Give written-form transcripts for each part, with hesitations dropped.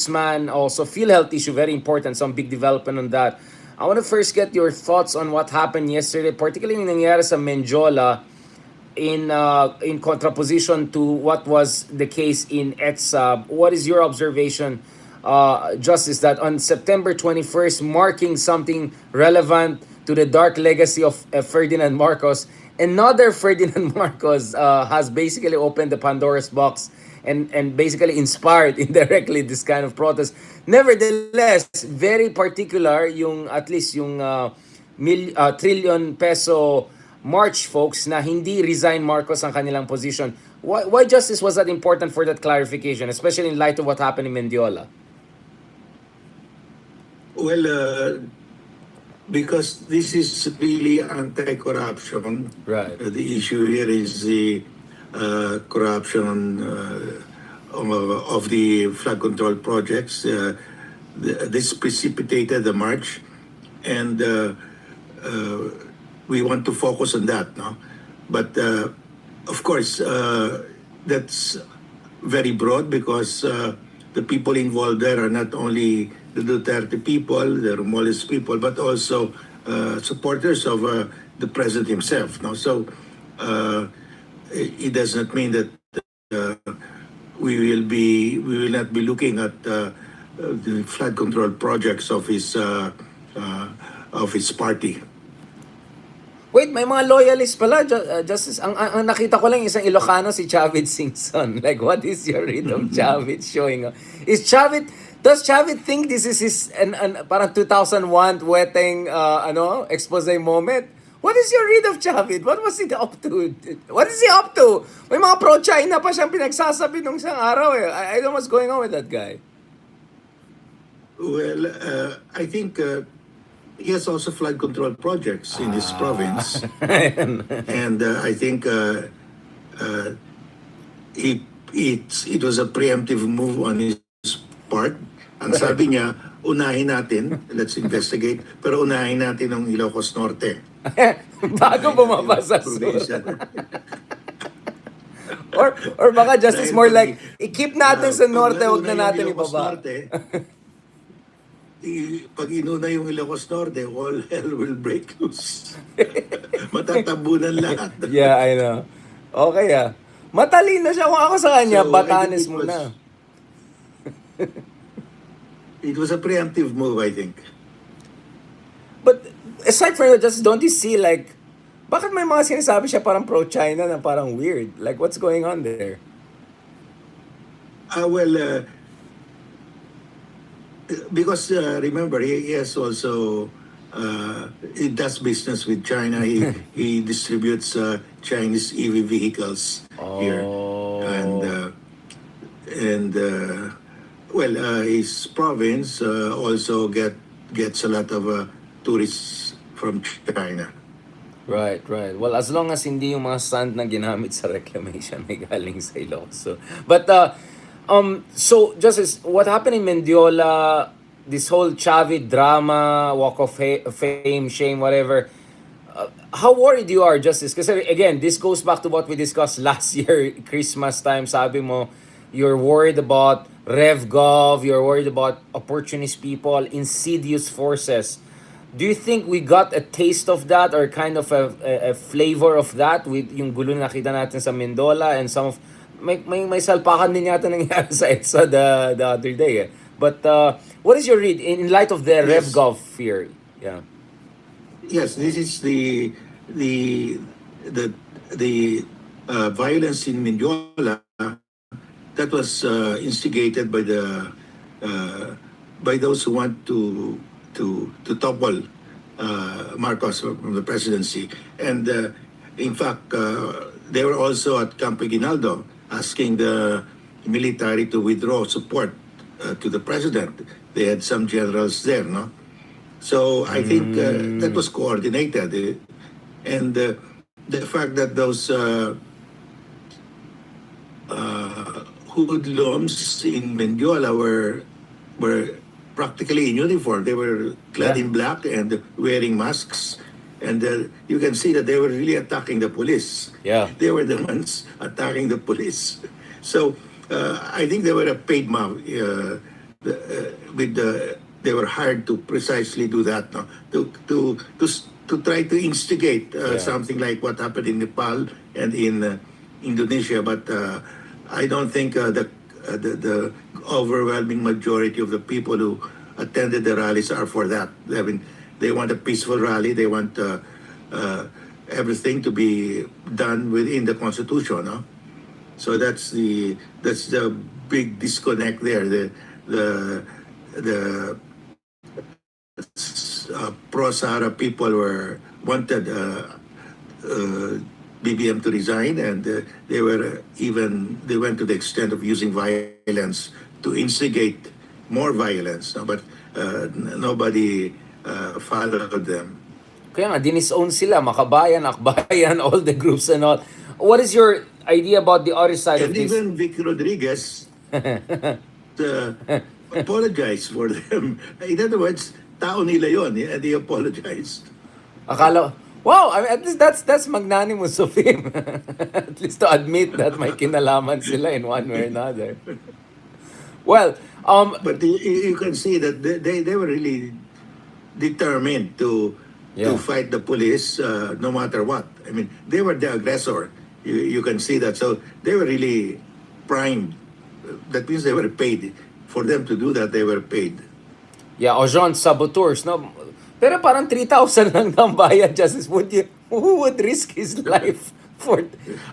congressman, also PhilHealth issue, very important, some big development on that. I want to first get your thoughts on what happened yesterday, particularly yung nangyari sa Menjola in contraposition to what was the case in ETSA. What is your observation, Justice, that on September 21st, marking something relevant to the dark legacy of Ferdinand Marcos, another Ferdinand Marcos has basically opened the Pandora's box and basically inspired indirectly this kind of protest. Nevertheless, very particular yung at least yung trillion peso March folks na hindi resign Marcos ang kanilang position. Why justice was that important for that clarification, especially in light of what happened in Mendiola? Well, because this is really anti-corruption. Right. The issue here is the corruption of the flood control projects. This precipitated the march, and we want to focus on that, no? But of course, that's very broad because the people involved there are not only the Duterte people, the Romualdez people, but also supporters of the president himself. No, so it does not mean that we will not be looking at the flood control projects of his party. Wait, may mga loyalists pala, Justice. Ang nakita ko lang isang Ilocano, si Chavit Singson. Like, what is your read of Chavit showing up? Does Chavit think this is his parang 2001 weteng expose moment? What is your read of Chavit? What was he up to? What is he up to? May mga pro-China pa siyang pinagsasabi nung isang araw eh. I don't know what's going on with that guy. Well, I think he has also flood control projects in this province. And I think it was a preemptive move on his part. Ang sabi niya, unahin natin, let's investigate, pero unahin natin ang Ilocos Norte. Bago bumaba sa Provincia. or baka Justice more like, i-keep natin sa norte, Pag huwag na nauna natin yung Ilocos ibaba. Norte, pag inuna yung Ilocos Norte, all hell will break loose. Matatabunan lahat. Yeah, I know. Okay matalino siya. Kung ako sa kanya, So, Batanes I think muna. It was a preemptive move, I think. But aside from that, just don't you see like, bakit may mga sinasabi siya parang pro-China na parang weird? Like, what's going on there? Well, because remember, he has also he does business with China. He distributes Chinese EV vehicles here, and well, his province also gets a lot of tourists from China. Right. Well, as long as hindi yung mga sand na ginamit sa reclamation may galing sa Ilocos. But so Justice, what happened in Mendiola, this whole Chavit drama, walk of fame, shame, whatever. How worried you are, Justice? Kasi again, this goes back to what we discussed last year, Christmas time. Sabi mo, you're worried about RevGov, you're worried about opportunist people, insidious forces. Do you think we got a taste of that or kind of a flavor of that with yung gulo na nakita natin sa Mendola and some of may salpakan din yata nangyari sa EDSA the other day. But what is your read in light of the Yes. RevGov fear? Yeah. Yes, this is the violence in Mindiola that was instigated by those who want to topple Marcos from the presidency, and in fact they were also at Campo Aguinaldo asking the military to withdraw support to the president. They had some generals there, no? So I think that was coordinated, and the fact that those hoodlums in Mendiola were practically in uniform. They were clad in black and wearing masks, and you can see that they were really attacking the police. Yeah. They were the ones attacking the police. So I think they were a paid mob. with the they were hired to precisely do that, no? To try to instigate Yeah. something like what happened in Nepal and in Indonesia. But I don't think the overwhelming majority of the people who attended the rallies are for that. I mean, they want a peaceful rally. They want everything to be done within the Constitution, no? So that's the big disconnect there. The pro-Sahara people wanted BBM to resign, and they went to the extent of using violence to instigate more violence. No? But nobody followed them. Kaya nga, dinis-own sila, Makabayan, Akbayan, all the groups and all. What is your idea about the other side of And this? even Vic Rodriguez uh, apologized for them. In other words, tao nila yon, and they apologized. Akala, wow, I mean, at least that's magnanimous of him. At least to admit that may kinalaman sila in one way or another. Well, But you can see that they were really determined to yeah. fight the police no matter what. I mean, they were the aggressor. You can see that. So they were really primed. That means they were paid. For them to do that, they were paid. Yeah, Ojon saboteurs, no? Pero parang 3,000 lang ng bayad, Justice. Who would risk his life for...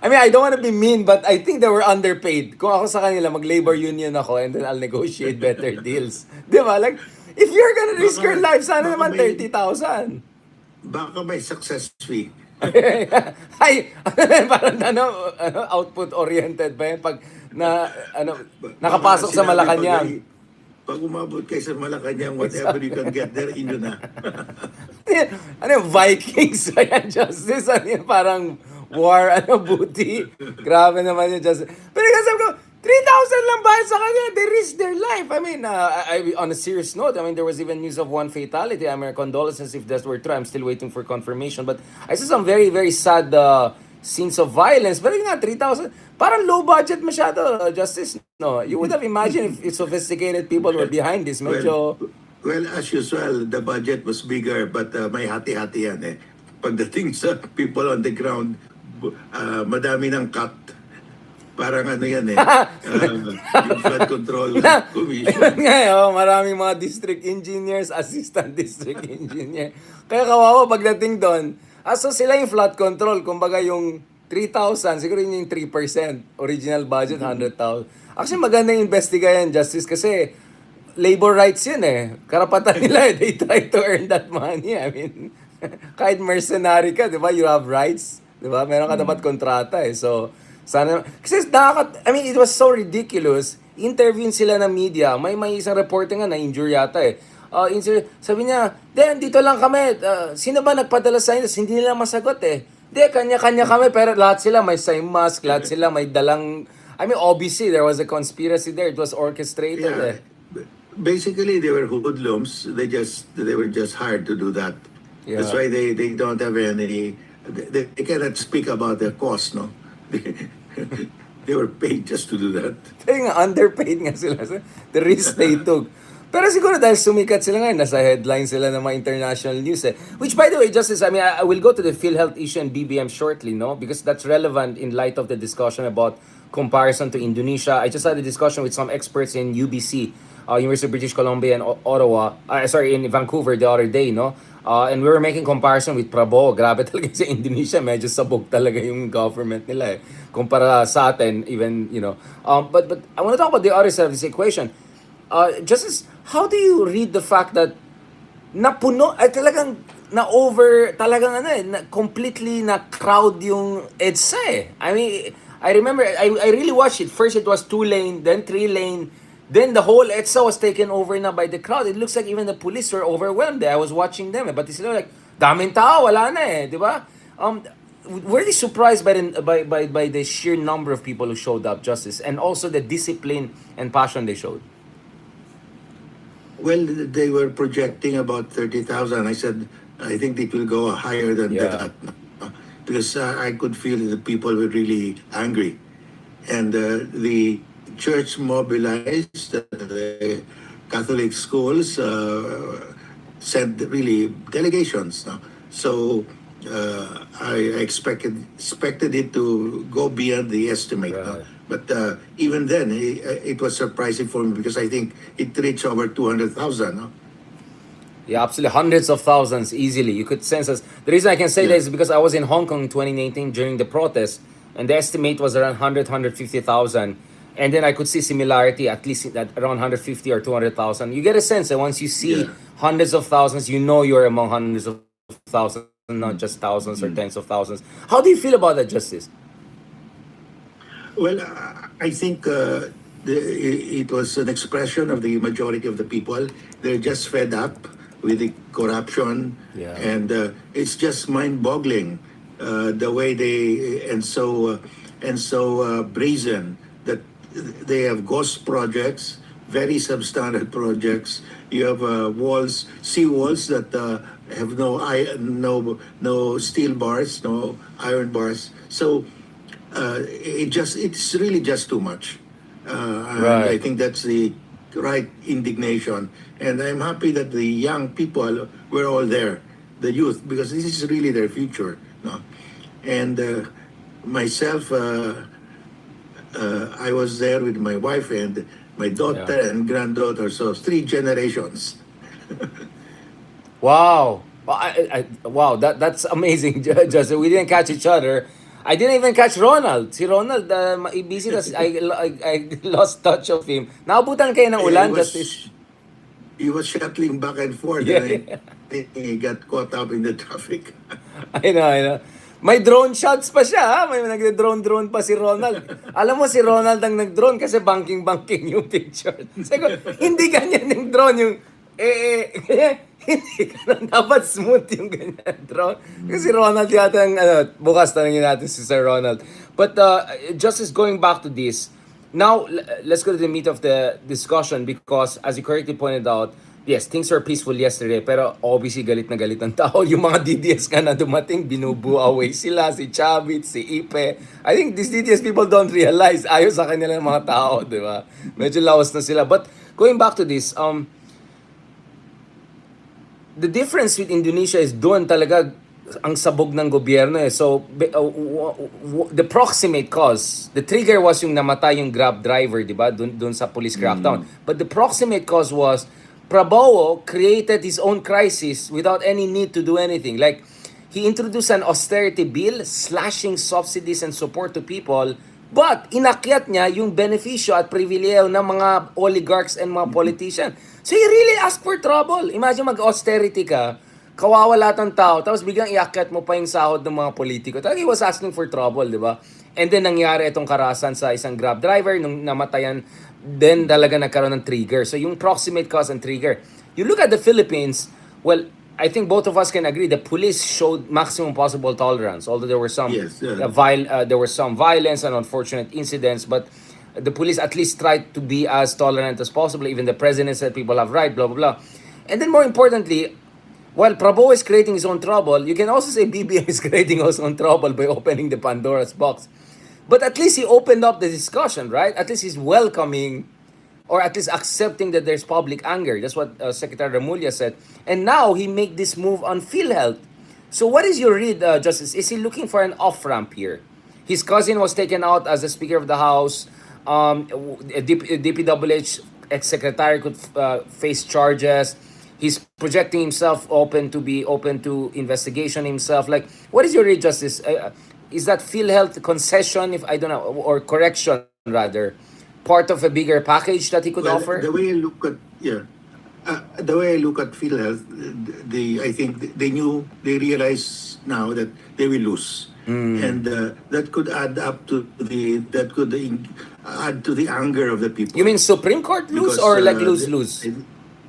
I mean, I don't want to be mean, but I think they were underpaid. Kung ako sa kanila, mag-labor union ako and then I'll negotiate better deals. Di ba? Like, if you're gonna risk your life, sana naman 30,000. Baka may success fee. Ay, parang output-oriented ba yan? Pag nakapasok sa Malacanang. Pag umabot kayo sa Malacanang, whatever you can get there, inyo na. Vikings ba yan, Justice? Parang war, booty. Grabe naman yung Justice. Pero kasi ko, 3,000 lang ba sa kanya? They risked their life. I mean, on a serious note, I mean, there was even news of one fatality. I mean, condolences if that were true. I'm still waiting for confirmation. But I saw some very, very sad scenes of violence. Pero yun nga, 3,000, parang low budget masyado, Justice. No, you would have imagined if sophisticated people were behind this. Medyo... Well, as usual, the budget was bigger, but may hati-hati yan eh. Pagdating sa people on the ground, madami ng cut. Parang ano yan eh. Yung flood control commission. Ngayon, maraming mga district engineers, assistant district engineer. Kaya kawawa pagdating doon. So sila yung flood control. Kumbaga yung 3,000, siguro yun yung 3%. Original budget, 100,000. Actually, maganda yung investigayan, Justice, kasi labor rights yun eh. Karapatan nila eh. They try to earn that money. I mean, kahit mercenary ka, di ba? You have rights. Di ba? Meron ka dapat kontrata eh. So, sana, kasi I mean, it was so ridiculous. Interviewin sila ng media. May isang reporter nga na-injure yata eh. Sabi niya, dito lang kami. Sino ba nagpadala sa inyo? Hindi nila masagot eh. Kanya-kanya kami. Pero lahat sila may same mask. Lahat sila may dalang... I mean, obviously, there was a conspiracy there. It was orchestrated eh. Basically, they were hoodlums. They were just hired to do that. Yeah. That's why they don't have any... They cannot speak about their cost, no? They were paid just to do that. Kaya nga, underpaid nga sila. The risk they took. Pero siguro dahil sumikat sila ngayon, nasa headline sila ng mga international news eh. Which by the way, Justice, I mean, I will go to the PhilHealth issue and BBM shortly, no? Because that's relevant in light of the discussion about comparison to Indonesia. I just had a discussion with some experts in UBC, University of British Columbia in in Vancouver the other day, no? And we were making comparison with Prabowo. Grabe talaga sa Indonesia, medyo sabog talaga yung government nila eh. Kumpara sa atin, even, you know. But I want to talk about the other side of this equation. Justice, how do you read the fact that napuno, ay talagang completely na crowd yung EDSA eh. I mean, I remember, I really watched it. First it was 2-lane, then 3-lane, then the whole EDSA was taken over na by the crowd. It looks like even the police were overwhelmed. I was watching them, but it's like, daming tao, wala na eh, di ba? Were you surprised by the sheer number of people who showed up, Justice, and also the discipline and passion they showed? Well, they were projecting about 30,000. I said, I think it will go higher than that. Because I could feel the people were really angry. And the church mobilized, the Catholic schools sent really delegations. No? So I expected it to go beyond the estimate. No? Right. But even then, it was surprising for me because I think it reached over 200,000. No? Yeah, absolutely. Hundreds of thousands easily. You could sense us. The reason I can say that Yeah. is because I was in Hong Kong in 2019 during the protest, and the estimate was around 100, 150,000. And then I could see similarity at least at around 150 or 200,000. You get a sense that once you see Yeah. hundreds of thousands, you know you're among hundreds of thousands, not just thousands or tens of thousands. How do you feel about that, Justice? Well, I think it was an expression of the majority of the people. They're just fed up with the corruption, Yeah. and it's just mind-boggling the way they and so brazen that they have ghost projects, very substandard projects. You have sea walls that have no steel bars, no iron bars. So it's really just too much, and I Right. think that's the right indignation. And I'm happy that the young people were all there, the youth, because this is really their future. No, and myself, I was there with my wife and my Yeah. daughter and granddaughter, so 3 generations. Wow. Wow, wow, that's amazing, Justin. We didn't catch each other. I didn't even catch Ronald. Si Ronald, busy tas I lost touch of him. Naabutan kayo ng He ulan, Justice? was he was shuttling back and forth, and I Yeah. think he got caught up in the traffic. I know, I know. May drone shots pa siya, ha? May nagde-drone pa si Ronald. Alam mo, si Ronald ang nag-drone kasi banking-banking yung picture. Sabi ko, hindi ganyan yung drone, yung hindi ganun. Dapat smooth yung ganyan drone. Kasi Ronald yata ang, bukas tanongin natin si Sir Ronald. But just as going back to this, now let's go to the meat of the discussion because as you correctly pointed out, yes, things were peaceful yesterday, pero obviously galit na galit ang tao. Yung mga DDS ka na dumating, binubu away sila, si Chavit, si Ipe. I think these DDS people don't realize, ayos sa kanila ng mga tao, di ba? Medyo lawas na sila. But going back to this, the difference with Indonesia is doon talaga ang sabog ng gobyerno eh. So, the proximate cause, the trigger was yung namatay yung Grab driver, di ba? Doon sa police crackdown. But the proximate cause was Prabowo created his own crisis without any need to do anything. Like, he introduced an austerity bill, slashing subsidies and support to people, but inakyat niya yung benepisyo at pribileyo ng mga oligarchs and mga politicians. So he really asked for trouble. Imagine mag-austerity ka, kawawa lahat ng tao, tapos biglang iakyat mo pa yung sahod ng mga politiko. Talaga he was asking for trouble, di ba? And then nangyari itong karasan sa isang Grab driver nung namatayan, then talaga nagkaroon ng trigger. So yung proximate cause and trigger. You look at the Philippines, well, I think both of us can agree the police showed maximum possible tolerance, although there were some Yes. there was some violence and unfortunate incidents, but the police at least tried to be as tolerant as possible. Even the president said people have right, blah blah blah. And then more importantly, while Prabowo is creating his own trouble, you can also say BBM is creating his own trouble by opening the Pandora's box. But at least he opened up the discussion, right? At least he's welcoming or at least accepting that there's public anger. That's what Secretary Remulla said. And now he make this move on PhilHealth. So what is your read, Justice? Is he looking for an off-ramp here? His cousin was taken out as the Speaker of the House. A DPWH ex-secretary could face charges. He's projecting himself open to investigation himself. Like, what is your read, Justice? Is that PhilHealth concession, if I don't know, or correction rather, part of a bigger package that he could offer? The way I look at the way I look at PhilHealth, I think they realize now that they will lose, and that could add to the anger of the people. You mean Supreme Court lose Because, or like lose?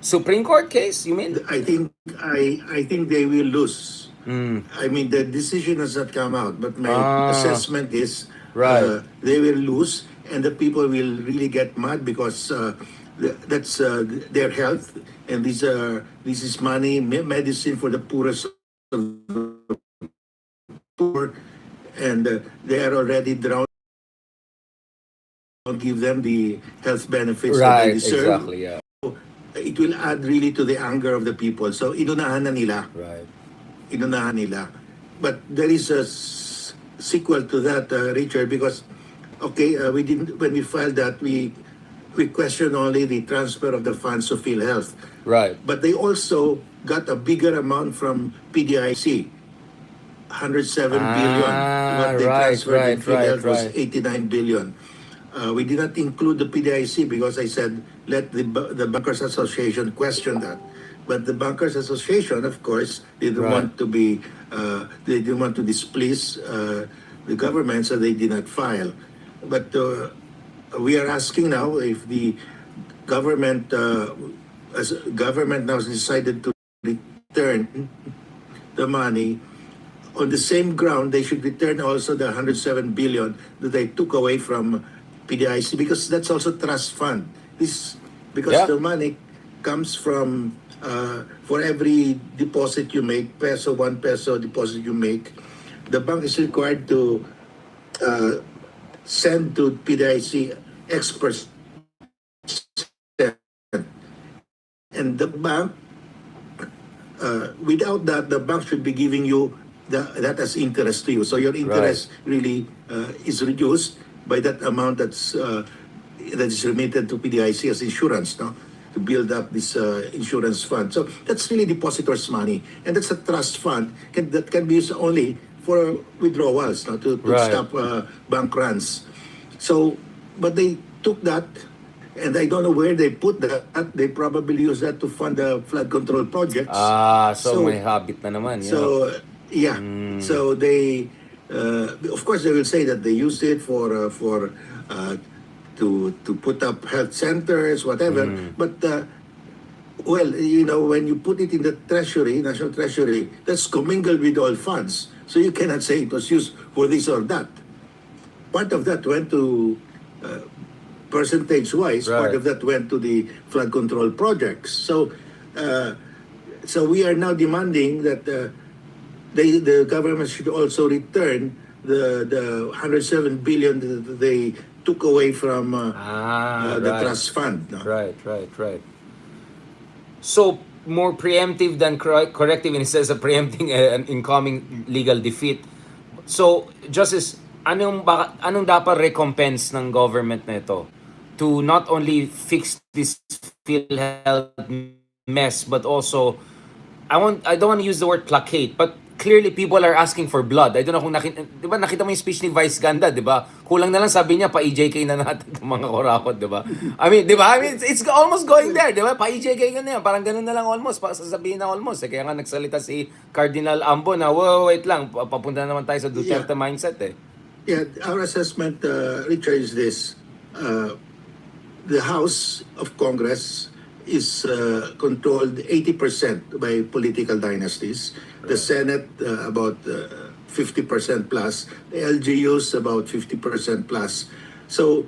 Supreme Court case, you mean? I think they will lose. I mean, the decision has not come out, but my assessment is Right. they will lose, and the people will really get mad because that's their health, and this is money, medicine for the poorest of the poor, and they are already drowned. Don't give them the health benefits that Right, they deserve. exactly, yeah. it will add really to the anger of the people. So inunahan na nila. Right. Inunahan nila. But there is a sequel to that, Richard, because okay, we didn't when we filed that we questioned only the transfer of the funds to PhilHealth, Right. but they also got a bigger amount from PDIC, 107 billion. Ah, What they right, transferred in right, right, PhilHealth was right. 89 billion. We did not include the PDIC because I said let the Bankers Association question that. But the Bankers Association, of course, didn't Right. want to be, they didn't want to displease the government, so they did not file. But we are asking now if the government, as government now has decided to return the money, on the same ground, they should return also the 107 billion that they took away from PDIC because that's also trust fund. This because Yeah. the money comes from for every deposit you make, peso 1 peso deposit you make, the bank is required to uh, send to PDIC X%, and the bank without that, the bank should be giving you that as interest to you. So your Right. interest really is reduced by that amount that is remitted to PDIC as insurance, no? To build up this insurance fund. So that's really depositors' money, and that's a trust fund that can be used only for withdrawals, no? To Right. stop bank runs. So, but they took that, and I don't know where they put that. They probably use that to fund the flood control projects. Ah, so may So, habit na naman, yeah. so yeah. So they, of course, they will say that they used it for to put up health centers, whatever. But well, you know, when you put it in the treasury, national treasury, that's commingled with all funds. So you cannot say it was used for this or that. Part of that went to percentage-wise, part Right. of that went to the flood control projects. So, so we are now demanding that the government should also return the 107 billion that they took away from the Right. trust fund. No? Right, right, right. So, more preemptive than corrective in a sense of preempting an incoming legal defeat. So, Justice, anong dapat recompense ng government na ito to not only fix this PhilHealth mess but also I don't want to use the word placate, but clearly people are asking for blood. I don't know kung di ba nakita mo yung speech ni Vice Ganda, di ba? Kulang na lang sabi niya pa-EJK na natin itong mga kurakot, di ba? I mean, di ba? I mean, it's almost going there, di ba? Pa-EJK ka na yan. Parang ganun na lang almost, sasabihin na almost. Kaya nga nagsalita si Cardinal Ambo na, wait lang, papunta na naman tayo sa Duterte Yeah. mindset eh. Yeah, our assessment, Richard, is this. The House of Congress is controlled 80% by political dynasties. The Senate, about 50% plus. The LGUs, about 50% plus. So,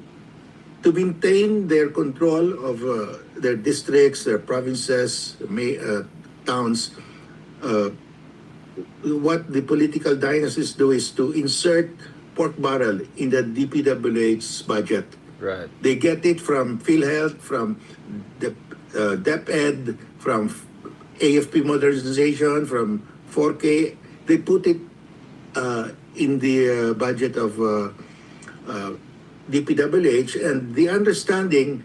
to maintain their control of their districts, their provinces, towns, what the political dynasties do is to insert pork barrel in the DPWH's budget. Right. They get it from PhilHealth, from the DepEd, from AFP modernization, from 4K. They put it in the budget of DPWH, and the understanding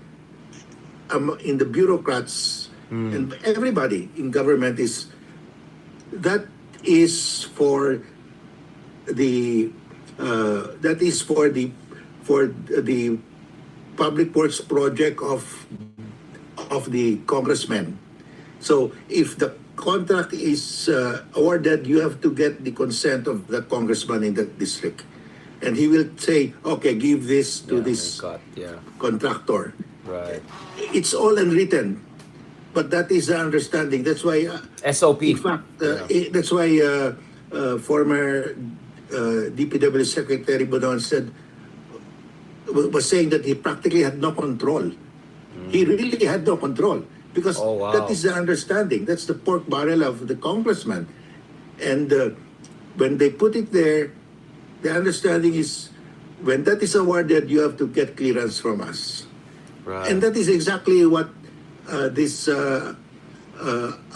in the bureaucrats and everybody in government is that is for the for the public works project of the congressmen. So if the contract is awarded, you have to get the consent of the congressman in the district, and he will say, "Okay, give this to this contractor." Right. It's all unwritten, but that is the understanding. That's why, SOP. in fact, that's why former DPW Secretary Bonon was saying that he practically had no control. He really had no control because that is the understanding. That's the pork barrel of the congressman. And when they put it there, the understanding is when that is awarded, you have to get clearance from us. Right. And that is exactly what this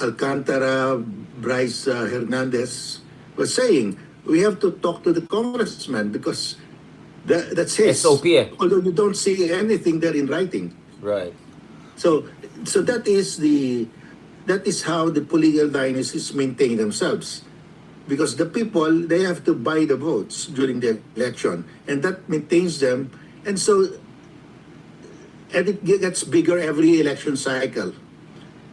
Alcantara, Bryce Hernandez was saying, we have to talk to the congressman because that's his. SOP eh. Although you don't see anything there in writing. Right. So, so that is how the political dynasties maintain themselves, because the people, they have to buy the votes during the election, and that maintains them, and so and it gets bigger every election cycle.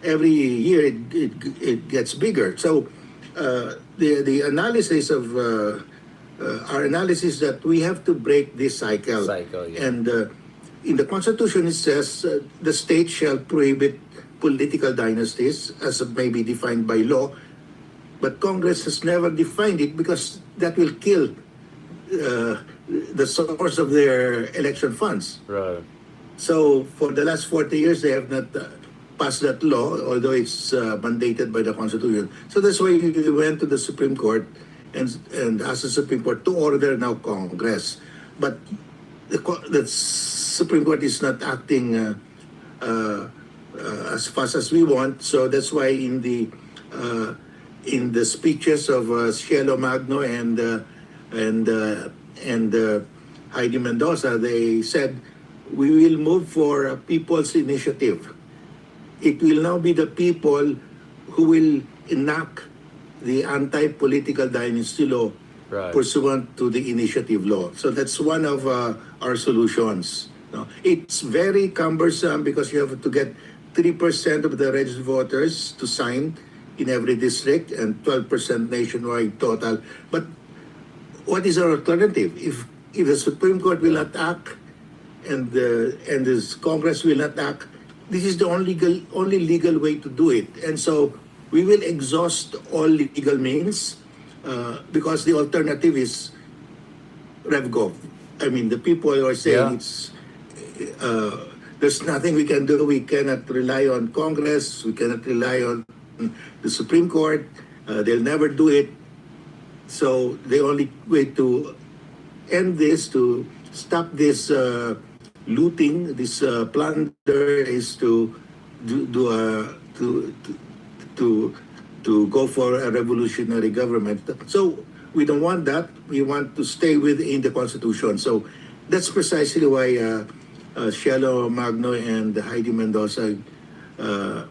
Every year it gets bigger. So the analysis of our analysis that we have to break this cycle. Yeah. And in the Constitution it says the state shall prohibit political dynasties as may be defined by law, but Congress has never defined it because that will kill the source of their election funds. Right. So for the last 40 years, they have not passed that law, although it's mandated by the Constitution. So that's why we went to the Supreme Court and asked the Supreme Court to order now Congress. But the Supreme Court is not acting as fast as we want. So that's why in the speeches of Cielo Magno and Heidi Mendoza, they said, we will move for a people's initiative. It will now be the people who will enact the anti-political dynasty law pursuant to the initiative law. So that's one of our solutions. No? It's very cumbersome because you have to get 3% of the registered voters to sign in every district and 12% nationwide total. But what is our alternative? If the Supreme Court will not act and this Congress will not act, this is the only legal way to do it. And so we will exhaust all legal means because the alternative is RevGov. I mean, the people are saying it's there's nothing we can do. We cannot rely on Congress. We cannot rely on the Supreme Court. They'll never do it. So the only way to end this, to stop this looting, this plunder, is to go for a revolutionary government. So we don't want that. We want to stay within the Constitution. So that's precisely why Cielo Magno and Heidi Mendoza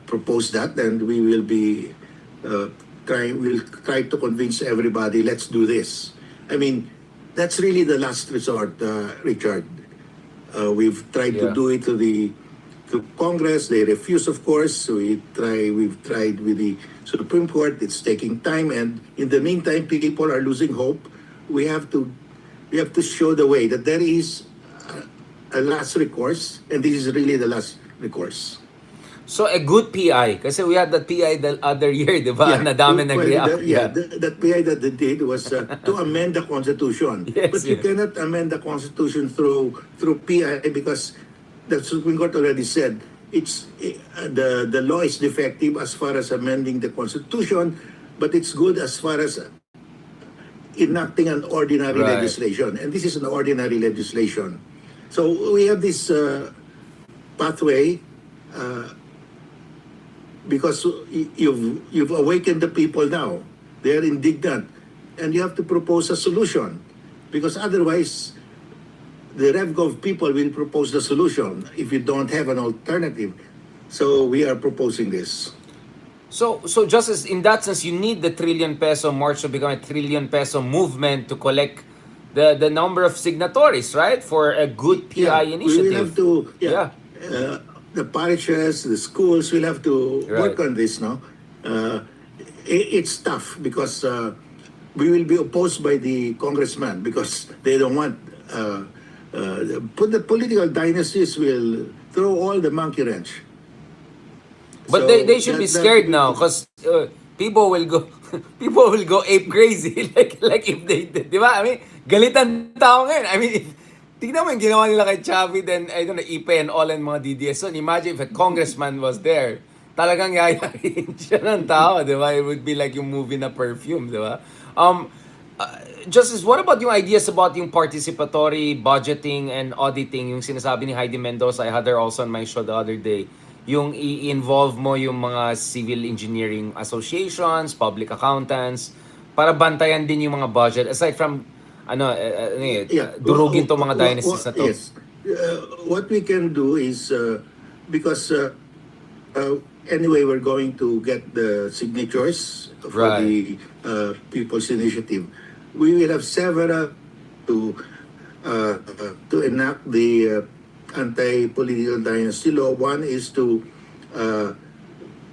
proposed that, and we will be we'll try to convince everybody, let's do this. I mean, that's really the last resort, Richard. We've tried to do it to Congress. They refuse, of course. We've tried with the Supreme Court. It's taking time, and in the meantime, people are losing hope. We have to show the way that there is a last recourse, and this is really the last recourse. So a good PI, kasi we had that PI the other year, di ba? Na dami nag-react. That PI that they did was to amend the Constitution. Yes, but you cannot amend the Constitution through PI because the Supreme Court already said it's the law is defective as far as amending the Constitution, but it's good as far as enacting an ordinary legislation, and this is an ordinary legislation. So we have this pathway. Because you've awakened the people now. They are indignant. And you have to propose a solution. Because otherwise, the RevGov people will propose the solution if you don't have an alternative. So we are proposing this. So Justice, in that sense, you need the trillion peso march to become a trillion peso movement to collect the number of signatories, right? For a good PI initiative. We will have to, the parishes, the schools will have to work on this, no? It's tough because we will be opposed by the congressman because they don't want the political dynasties will throw all the monkey wrench. But so they should be scared now because people will go ape crazy like if they did, di ba? I mean, galitan tao ngayon. I mean, tignan mo yung ginawa nila kay Chavit and I don't know, Ipe and all and mga DDS. So imagine if a congressman was there, talagang yayarin siya ng tao, di ba? It would be like yung movie na Perfume, di ba? Justice, what about yung ideas about yung participatory budgeting and auditing, yung sinasabi ni Heidi Mendoza? I had her also on my show the other day. yung i-involve mo yung mga civil engineering associations, public accountants, para bantayan din yung mga budget aside from Yeah. durugin to mga dynasties na to. Yes. What we can do is, because anyway, we're going to get the signatures for Right. the People's Initiative. We will have several to enact the anti-political dynasty law. One is to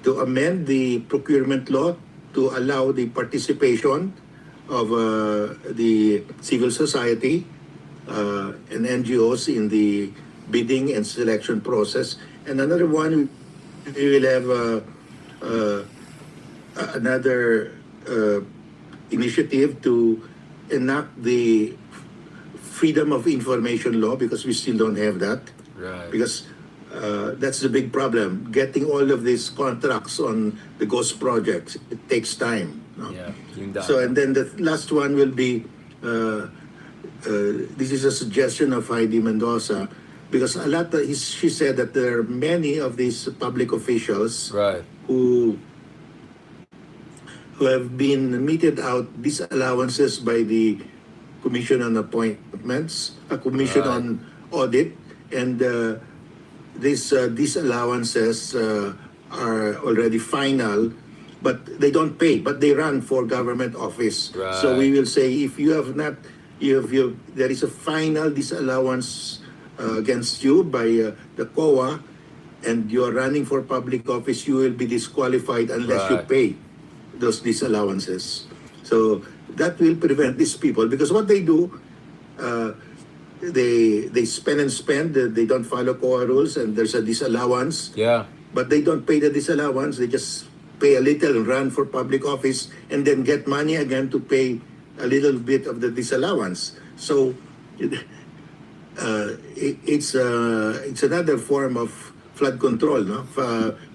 amend the procurement law to allow the participation of the civil society and NGOs in the bidding and selection process. And another one, we will have another initiative to enact the freedom of information law, because we still don't have that. Right. Because that's the big problem. Getting all of these contracts on the ghost projects, it takes time. No? Yeah, yung data. So, and then the last one will be, this is a suggestion of Heidi Mendoza, because she said that there are many of these public officials Right. who have been meted out disallowances by the Commission on Appointments, a Commission Right. on Audit, and these disallowances are already final, but they don't pay, but they run for government office. Right. So we will say, if you have not, there is a final disallowance against you by the COA, and you are running for public office, you will be disqualified unless you Right. pay those disallowances. So that will prevent these people, because what they do, they spend and spend. They don't follow COA rules, and there's a disallowance. Yeah. But they don't pay the disallowance. They just pay a little, run for public office, and then get money again to pay a little bit of the disallowance. So it's another form of flood control, no?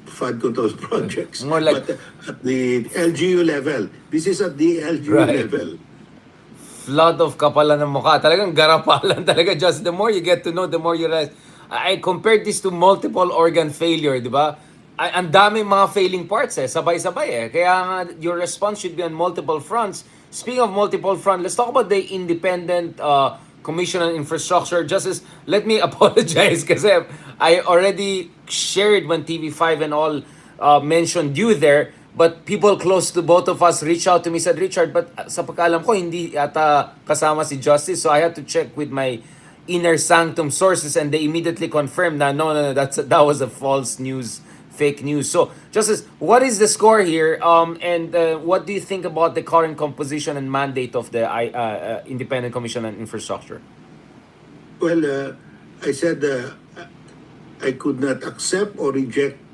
Flood control projects. More like- but at the LGU level. This is at the LGU Right. level. Flood of kapalan ng mukha. Talagang garapalan talaga. Just the more you get to know, the more you realize. I compared this to multiple organ failure, di ba? Ang dami mga failing parts sabay-sabay Kaya nga, your response should be on multiple fronts. Speaking of multiple front, let's talk about the independent Commission on Infrastructure. Justice, let me apologize kasi I already shared when TV5 and all mentioned you there. But people close to both of us reached out to me, said, Richard, but sa pagkaalam ko, hindi ata kasama si Justice. So I had to check with my inner sanctum sources, and they immediately confirmed na no, that was a false news, fake news. So, Justice, what is the score here? And what do you think about the current composition and mandate of the Independent Commission on Infrastructure? Well, I said I could not accept or reject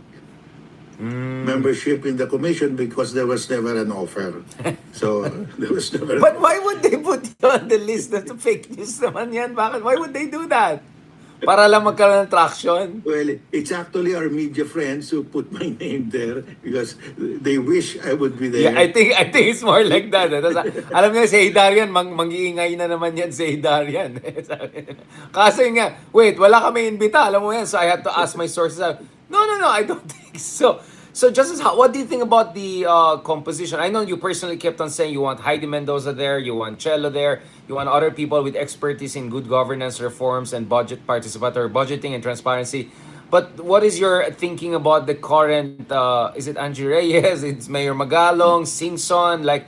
membership in the commission because there was never an offer. So there was never. But why would they put you on the list? That's fake news naman yan. Bakit? Why would they do that? Para lang magkaroon ng traction? Well, it's actually our media friends who put my name there because they wish I would be there. Yeah, I think it's more like that. Alam niyo, si Darian, mag-iingay na naman yan si Darian. Kasi nga, wait, wala kami imbita. Alam mo yan, so I had to ask my sources. No, I don't think so. So, Justice, what do you think about the composition? I know you personally kept on saying you want Heidi Mendoza there, you want Cello there, you want other people with expertise in good governance reforms and participatory budgeting and transparency. But what is your thinking about the current, is it Angie Reyes, it's Mayor Magalong, Singson, like,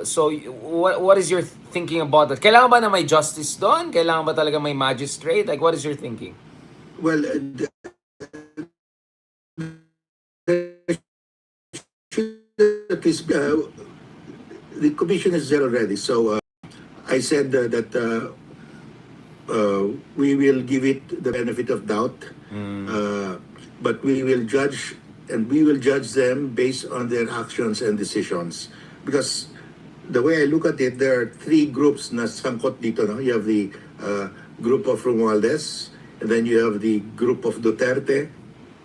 so what is your thinking about that? Kailangan ba na may justice doon? Kailangan ba talaga may magistrate? Like, what is your thinking? Well, at least the commission is there already. So I said that we will give it the benefit of doubt, but we will judge, and we will judge them based on their actions and decisions. Because the way I look at it, there are three groups na sangkot dito. No? You have the group of Romualdez, and then you have the group of Duterte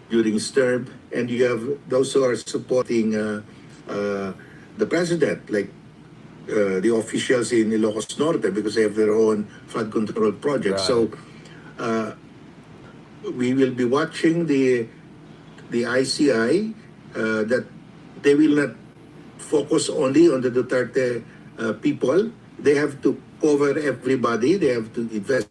during his term, and you have those who are supporting the president, like the officials in Ilocos Norte, because they have their own flood control project. Right. So we will be watching the the ICI that they will not focus only on the Duterte people. They have to cover everybody. They have to invest